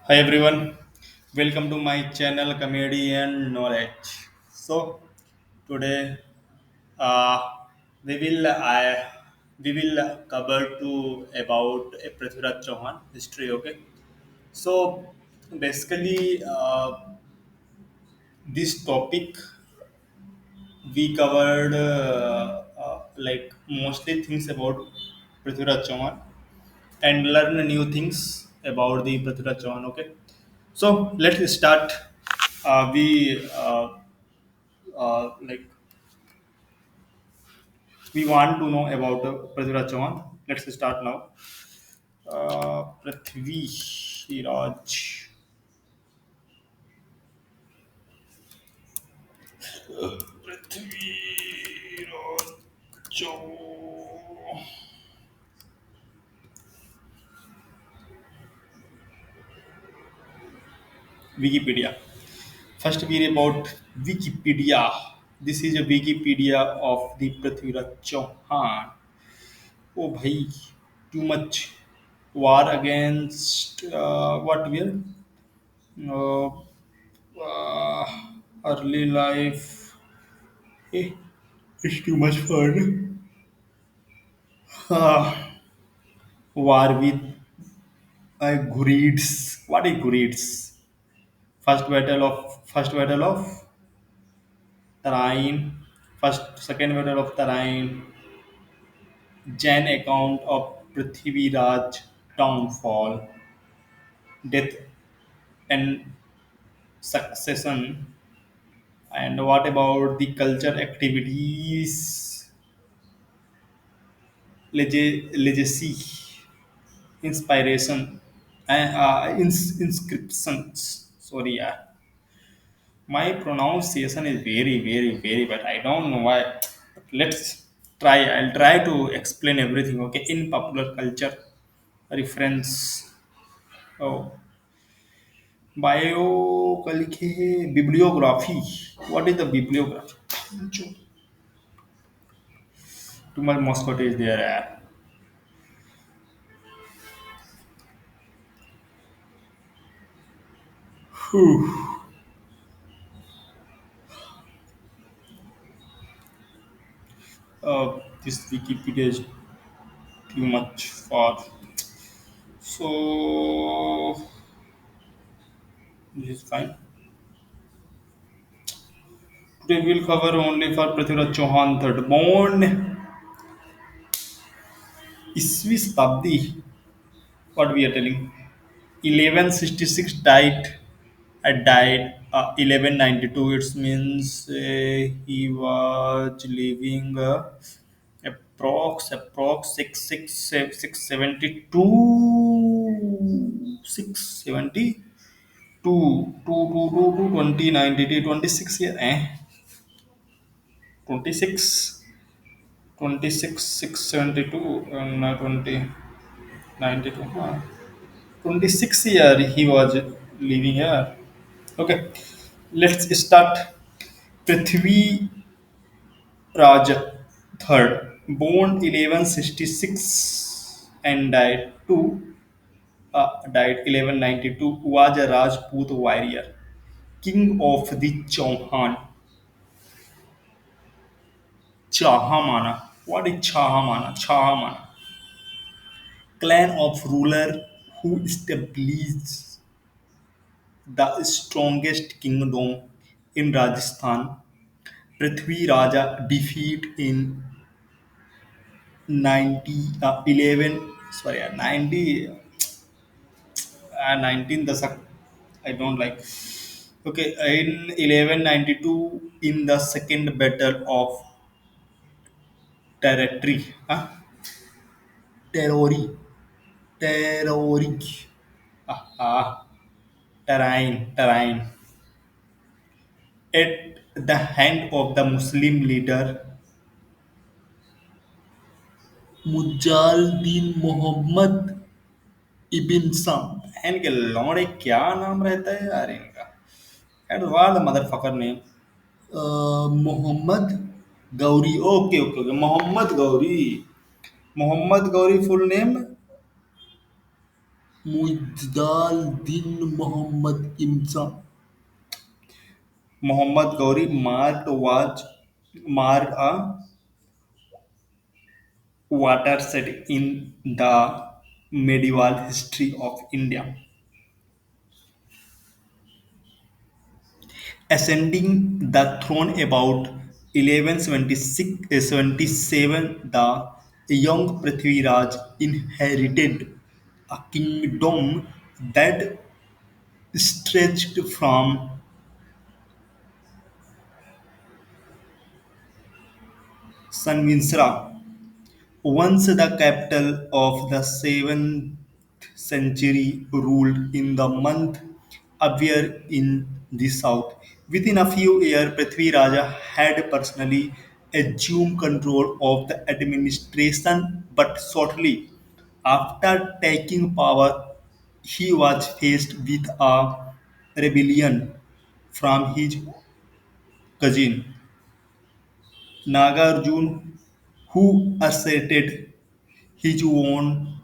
Hi everyone, welcome to my channel Comedy and Knowledge. So today uh, we will I we will cover to about Prithviraj Chauhan history. Okay, so basically this topic we covered like mostly things about Prithviraj Chauhan and learn new things about the Prithviraj Chauhan. Okay, so let's start. We like we want to know about Prithviraj Chauhan. Let's start now. Prithvi Raj. Prithvi Raj Chauhan. Wikipedia. First, we read about Wikipedia. This is a Wikipedia of the Prithviraj Chauhan. Oh, bhai, too much. War against what we are? Uh, uh, early life. Eh, it's too much fun. Uh, war with Ghurids. What is Ghurids? First battle of Tarain. Second battle of Tarain. Jan account of Prithviraj downfall, death and succession. And what about the culture activities, legacy, inspiration, and inscriptions? Sorry, yeah. My pronunciation is very, very, very bad. I don't know why. Let's try. I'll try to explain everything. Okay, in popular culture, reference. Oh, bio का लिखे bibliography. What is the bibliography? Too much Moscow is there. यार. Whew. This Wikipedia is too much for. So this is fine. Today we'll cover only for Prithviraj Chauhan third born Isvi Stabdi. What we are telling? 1166 died. I died 1192. It means he was living approx 670 two 20 90 26 year 26 26 672 and 20 92 26 year he was living here. Okay, let's start. Prithvi Raj III, born 1166 and died 1192, was a Rajput warrior, king of the Chahamana. What is Chahamana? Chahamana, clan of ruler who established the strongest kingdom in Rajasthan. Prithvi Raja defeat in 11 sorry 19 dasak. I don't like. Okay, in 1192 in the second battle of territory, terrori, terrori, ah, terrain, at the hand of the Muslim leader Mujaluddin Muhammad Ibn Sam. इनके लौड़े क्या नाम रहता है यार इनका? And what the motherfucker name? Muhammad Ghori. Okay okay okay, Muhammad Ghori. Muhammad Ghori full name Mujdal-Din Muhammad Imza. Muhammad Gauri marked a watershed in the medieval history of India. Ascending the throne about 1177, the young Prithviraj inherited a kingdom that stretched from Sanvinsra, once the capital of the 7th century, ruled in the month Avyar in the south. Within a few years, Prithvi Raja had personally assumed control of the administration, but shortly after taking power, he was faced with a rebellion from his cousin Nagarjun, who asserted his own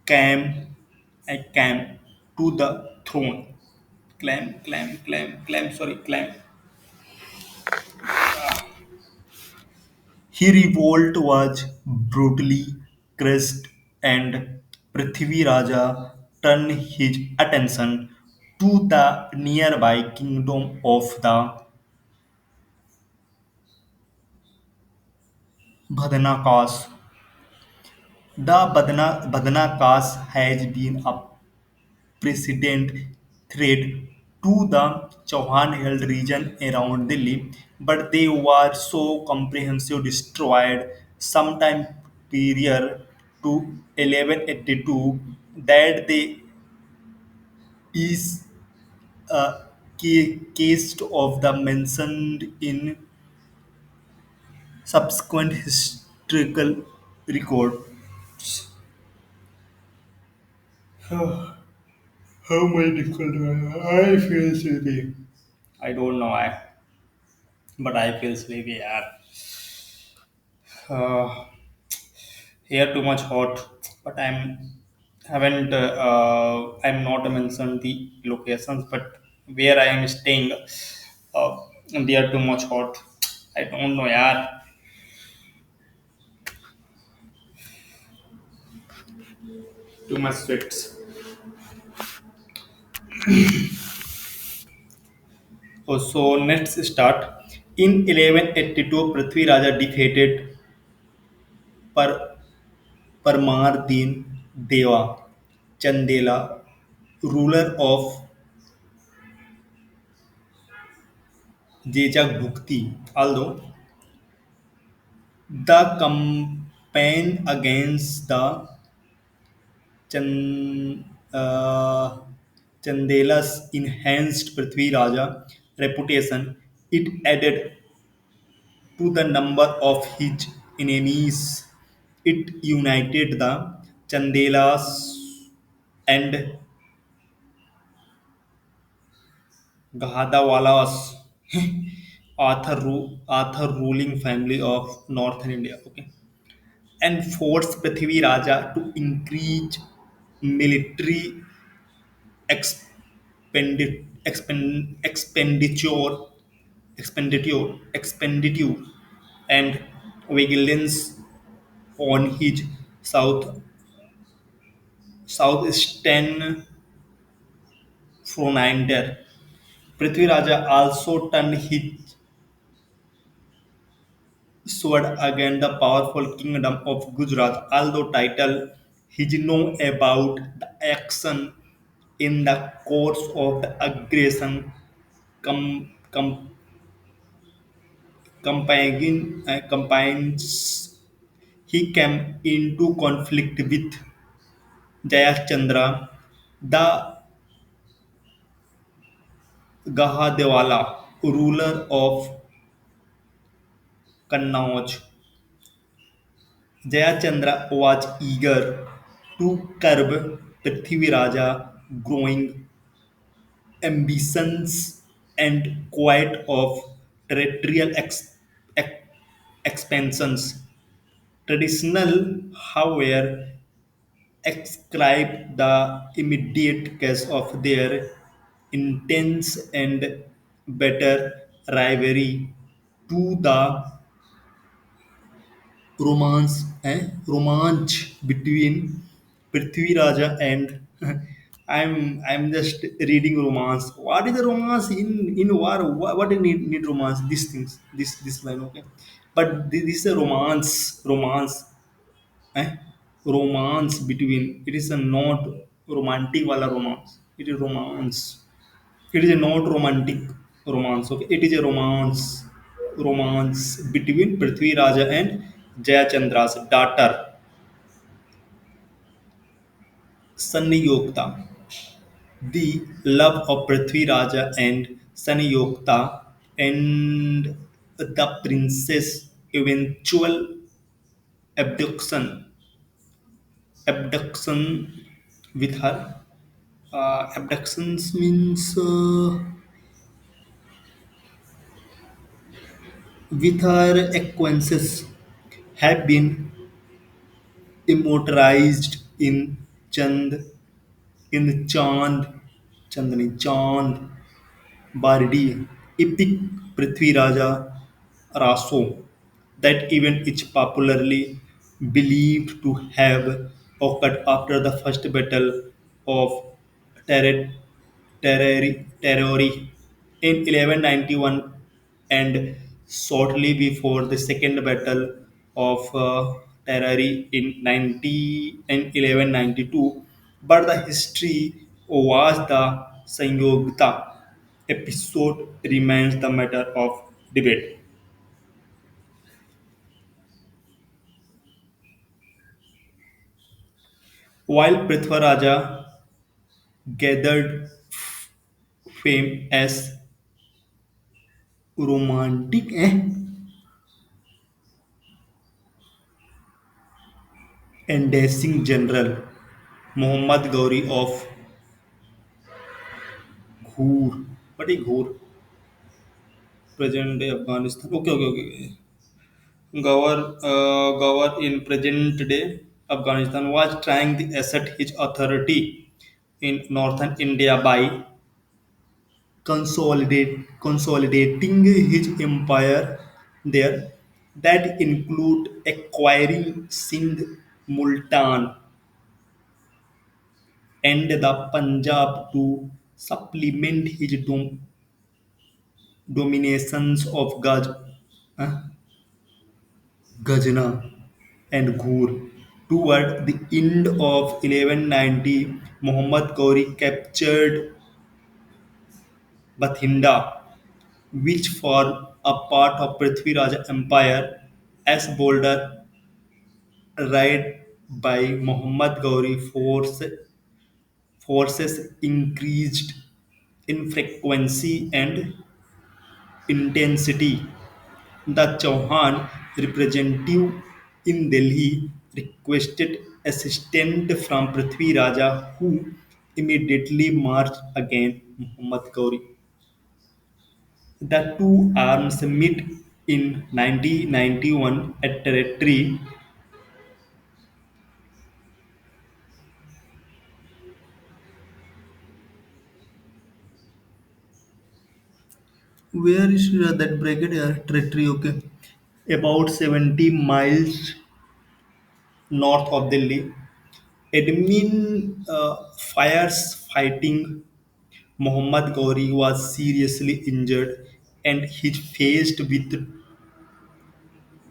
claim, claim to the throne. Claim. His revolt was brutally crushed, and Prithvi Raja turned his attention to the nearby kingdom of the Badanakas. The Badanakas has been a precedent threat to the Chauhan-held region around Delhi, but they were so comprehensive destroyed sometime prior to 1182 that they is a case of the mentioned in subsequent historical record. How medical I feel sleepy. I don't know why, but I feel sleepy. Yeah. Uh, Here too much hot, but I'm not mentioned the locations, but where I am staying, uh, they are too much hot. I don't know, yeah. Too much sweats. Oh, so let's start. In 1182, Prithvi Raja defeated Par Parmardin Deva Chandela, ruler of Jejak Bhukti. Although the campaign against the Chan, uh, Chandela's enhanced Prithvi Raja reputation, it added to the number of his enemies. It united the Chandelas and Gahadawalas, Arthur ruling family of northern India. Okay, and forced Prithvi Raja to increase military expenditure, expenditure, and vigilance on his southeastern frontier. Prithvi Raja also turned his sword against the powerful kingdom of Gujarat, although title he know about the action in the course of the aggression com, com, campaigns. He came into conflict with Jayachandra, the Gahadewala, ruler of Kannauj. Jayachandra was eager to curb Prithviraja's growing ambitions and quite of territorial expansions. Traditional, however, ascribed the immediate cause of their intense and better rivalry to the romance between Prithvi Raja and I'm just reading romance. What is the romance in war? What do you need romance? These things, this line, okay. But this is a romance, eh? Romance between. It is a not romantic wala romance. It is romance. It is a not romantic romance. Okay, it is a romance between Prithvi Raja and Jayachandra's daughter, Sanniyokta. The love of Prithvi Raja and Sanniyokta and the princess' eventual abduction, abduction with her. Abductions means with her acquaintances have been immortalized in Chand, in Chand, Chandani, Chand, Bardi, epic Prithvi Raja Raso. That event is popularly believed to have occurred after the first battle of Terre, Terrori in 1191 and shortly before the second battle of Terrori in 1192. But the history was the Sanyogta episode remains the matter of debate. While Prithvaraja gathered fame as romantic and dashing general, Muhammad Gauri of Ghur, what is Ghur? Present day Afghanistan. Okay, okay, okay. Gawar in present day Afghanistan was trying to assert his authority in northern India by consolidating his empire there. That include acquiring Sindh, Multan, and the Punjab to supplement his dominations of uh, Gajna and Ghur. Toward the end of 1190, Muhammad Gauri captured Bathinda, which formed a part of Prithvi Raja Empire. As border right by Muhammad Gauri forces increased in frequency and intensity. The Chauhan representative in Delhi requested assistance from Prithvi Raja, who immediately marched against Muhammad Gauri. The two arms met in 1991 at territory. Where is that brigade? Territory, okay. About 70 miles north of Delhi. Admin fires fighting. Muhammad Gauri was seriously injured and he faced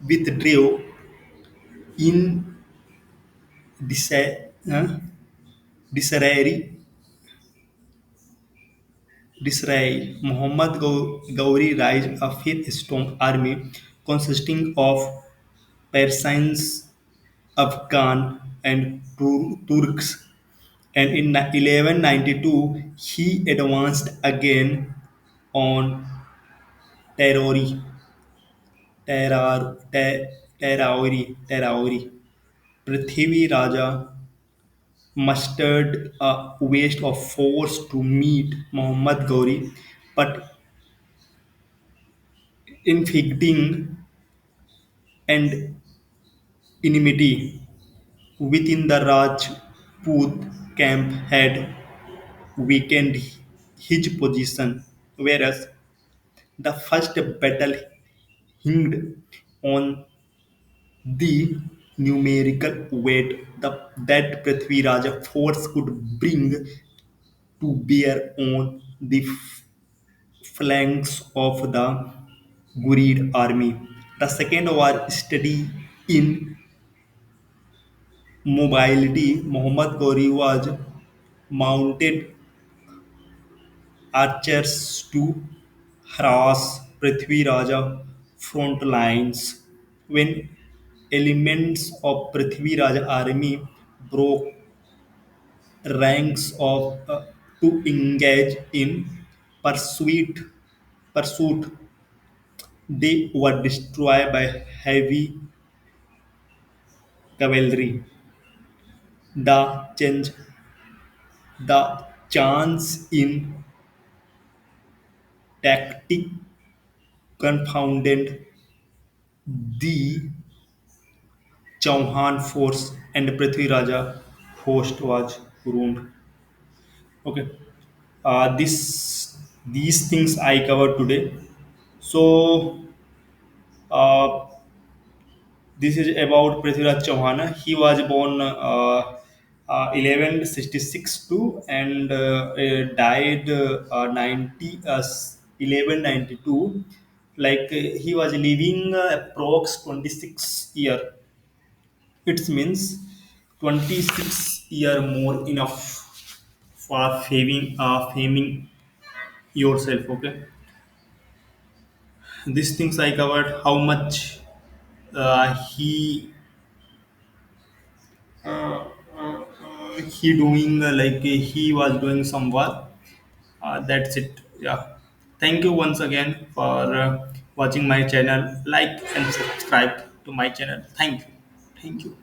withdrew in disa- uh, disarray. Disarray. Muhammad Gauri raised a fifth strong army consisting of Persians, Afghan, and Turks. And in 1192, he advanced again on Terrori, Terrauri. Prithvi Raja mustered a waste of force to meet Muhammad Gauri, but inflicting and enmity within the Raj. Booth camp had weakened his position, whereas the first battle hinged on the numerical weight that Prithvi Raja force could bring to bear on the flanks of the Ghurid army. The second war study in mobility. Muhammad Ghori was mounted archers to harass Prithvi Raja front lines. When elements of Prithvi Raja army broke ranks of to engage in pursuit, they were destroyed by heavy cavalry. The change, the chance in tactic confounded the Chauhan force and Prithvi Raja host was ruined. Okay, these things I covered today. So this is about Prithviraj Chauhan. He was born 1166 to and died 1192. Like he was living approx 26 year. It means 26 year more enough for faming yourself. Okay, these things I covered. How much he doing he was doing some work. That's it. Yeah. Thank you once again for watching my channel. Like and subscribe to my channel. Thank you. Thank you.